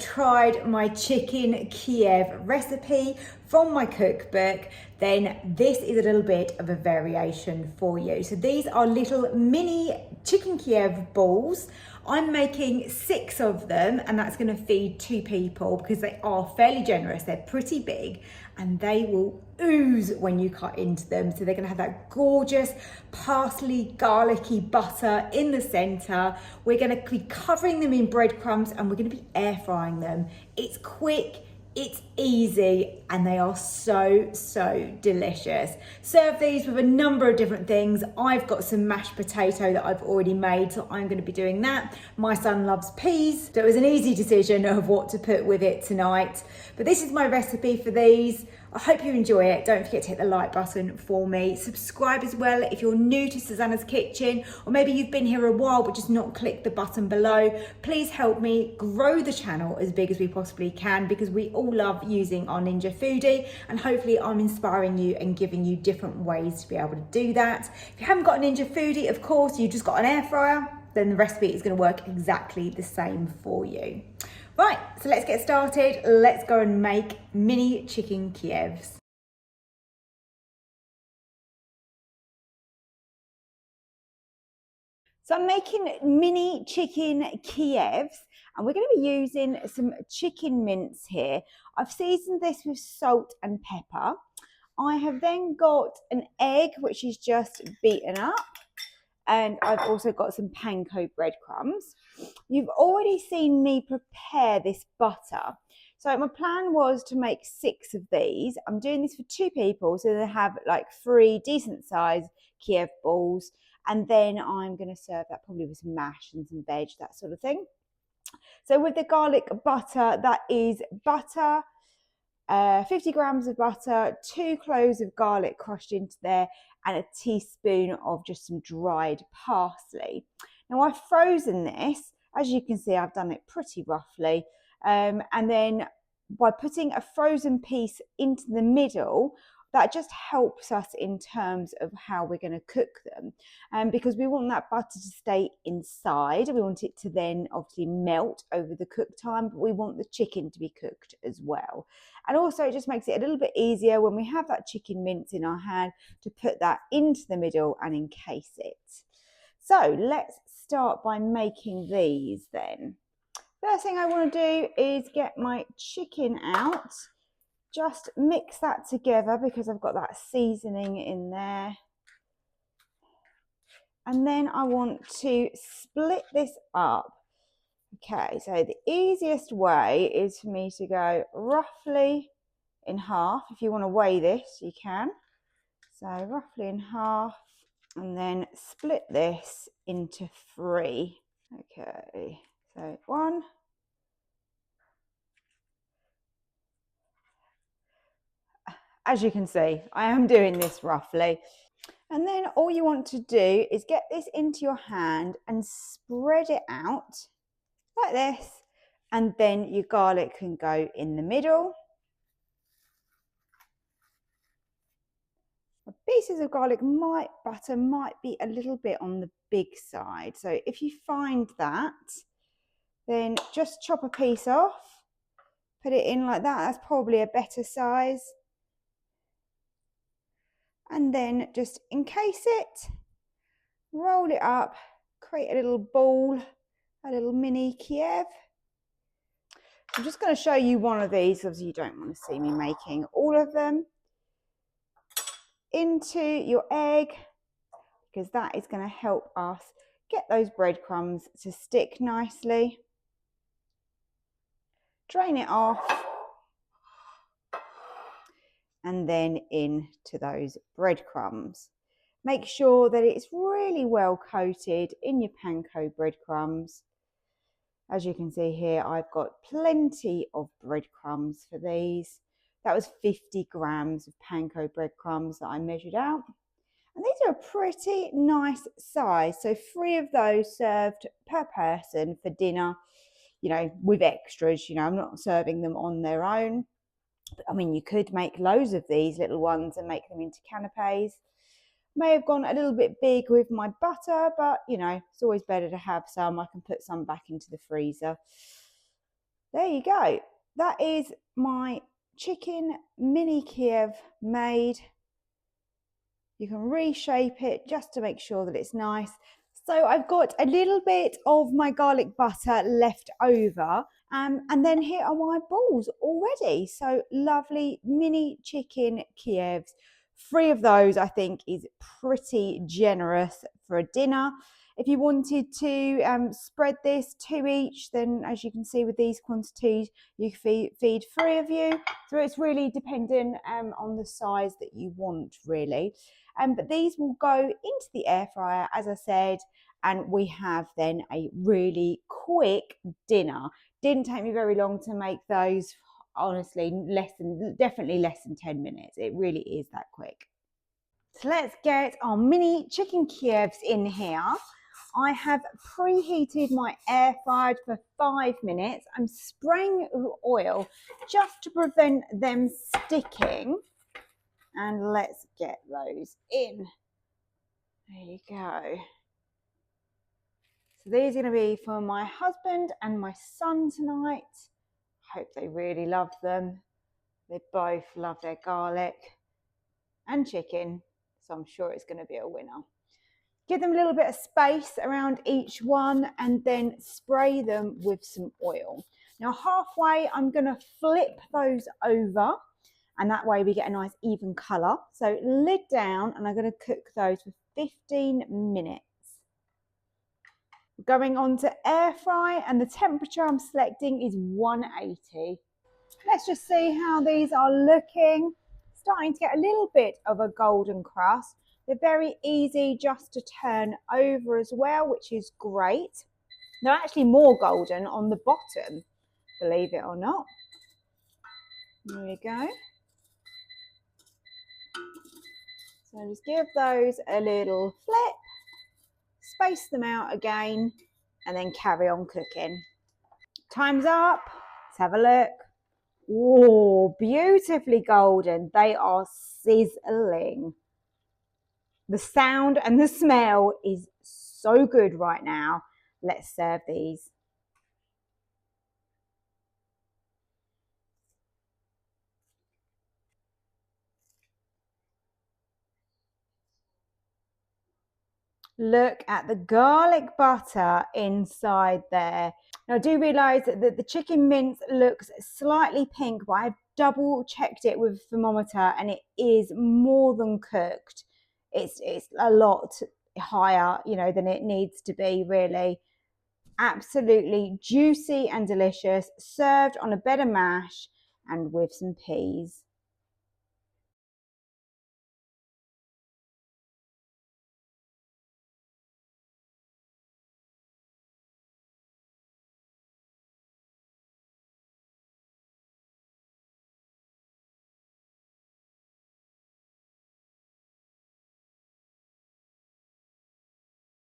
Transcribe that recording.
tried my chicken Kiev recipe from my cookbook, then this is a little bit of a variation for you. So these are little mini chicken Kiev balls. I'm making 6 of them, and that's going to feed 2 people because they are fairly generous. They're pretty big and they will ooze when you cut into them. So they're going to have that gorgeous parsley, garlicky butter in the center. We're going to be covering them in breadcrumbs and we're going to be air frying them. It's quick, it's easy, and they are so delicious. Serve these with a number of different things. I've got some mashed potato that I've already made, so I'm going to be doing that. My son loves peas, so it was an easy decision of what to put with it tonight. But this is my recipe for these. I hope you enjoy it. Don't forget to hit the like button for me. Subscribe as well if you're new to Susannah's Kitchen, or maybe you've been here a while but just not clicked the button below. Please help me grow the channel as big as we possibly can, because we all love using our Ninja Foodi, and hopefully I'm inspiring you and giving you different ways to be able to do that. If you haven't got a Ninja Foodi, of course, you've just got an air fryer, then the recipe is going to work exactly the same for you. Right, so let's get started. Let's go and make mini chicken Kievs. So I'm making mini chicken Kievs, and we're going to be using some chicken mince here. I've seasoned this with salt and pepper. I have then got an egg, which is just beaten up, and I've also got some panko breadcrumbs. You've already seen me prepare this butter. So my plan was to make 6 of these. I'm doing this for 2 people, so they have like 3 decent size Kiev balls. And then I'm going to serve that probably with some mash and some veg, that sort of thing. So with the garlic butter, that is butter, 50 grams of butter, 2 cloves of garlic crushed into there, and a teaspoon of just some dried parsley. Now I've frozen this. As you can see, I've done it pretty roughly. And then by putting a frozen piece into the middle, that just helps us in terms of how we're going to cook them. Because we want that butter to stay inside. We want it to then obviously melt over the cook time, but we want the chicken to be cooked as well. And also it just makes it a little bit easier when we have that chicken mince in our hand to put that into the middle and encase it. So let's start by making these then. First thing I want to do is get my chicken out. Just mix that together because I've got that seasoning in there. And then I want to split this up. Okay, so the easiest way is for me to go roughly in half. If you want to weigh this, you can. So roughly in half, and then split this into 3. Okay, so 1. As you can see, I am doing this roughly. And then all you want to do is get this into your hand and spread it out like this. And then your garlic can go in the middle. Pieces of garlic butter might be a little bit on the big side. So if you find that, then just chop a piece off, put it in like that. That's probably a better size. And then just encase it, roll it up, create a little ball, a little mini Kiev. I'm just going to show you one of these, because you don't want to see me making all of them. Into your egg, because that is going to help us get those breadcrumbs to stick nicely. Drain it off. And then into those breadcrumbs. Make sure that it's really well coated in your panko breadcrumbs. As you can see here, I've got plenty of breadcrumbs for these. That was 50 grams of panko breadcrumbs that I measured out. And these are a pretty nice size. So 3 of those served per person for dinner, you know, with extras. You know, I'm not serving them on their own. I mean, you could make loads of these little ones and make them into canapes. May have gone a little bit big with my butter, but you know, it's always better to have some. I can put some back into the freezer. there you go. That is my chicken mini Kiev made. You can reshape it just to make sure that it's nice. So I've got a little bit of my garlic butter left over. And then here are my balls already. So lovely mini chicken Kievs. 3 of those I think is pretty generous for a dinner. If you wanted to spread this 2 each, then as you can see with these quantities, you feed 3 of you. So it's really dependent on the size that you want, really. But these will go into the air fryer, as I said, and we have then a really quick dinner. Didn't take me very long to make those. Honestly, definitely less than 10 minutes. It really is that quick. So let's get our mini chicken Kievs in here. I have preheated my air fryer for 5 minutes. I'm spraying with oil just to prevent them sticking. And let's get those in. There you go. So these are going to be for my husband and my son tonight. Hope they really love them. They both love their garlic and chicken, so I'm sure it's going to be a winner. Give them a little bit of space around each one and then spray them with some oil. Now halfway I'm going to flip those over, and that way we get a nice even colour. So lid down, and I'm going to cook those for 15 minutes. Going on to air fry, and the temperature I'm selecting is 180. Let's just see how these are looking. Starting to get a little bit of a golden crust. They're very easy just to turn over as well, which is great. They're actually more golden on the bottom, believe it or not. There we go. So just give those a little flip, space them out again, and then carry on cooking. Time's up. Let's have a look. Oh, beautifully golden. They are sizzling. The sound and the smell is so good right now. Let's serve these. Look at the garlic butter inside there. Now I do realise that the chicken mince looks slightly pink, but I've double checked it with a thermometer and it is more than cooked. It's a lot higher, you know, than it needs to be, really. Absolutely juicy and delicious, served on a bed of mash and with some peas.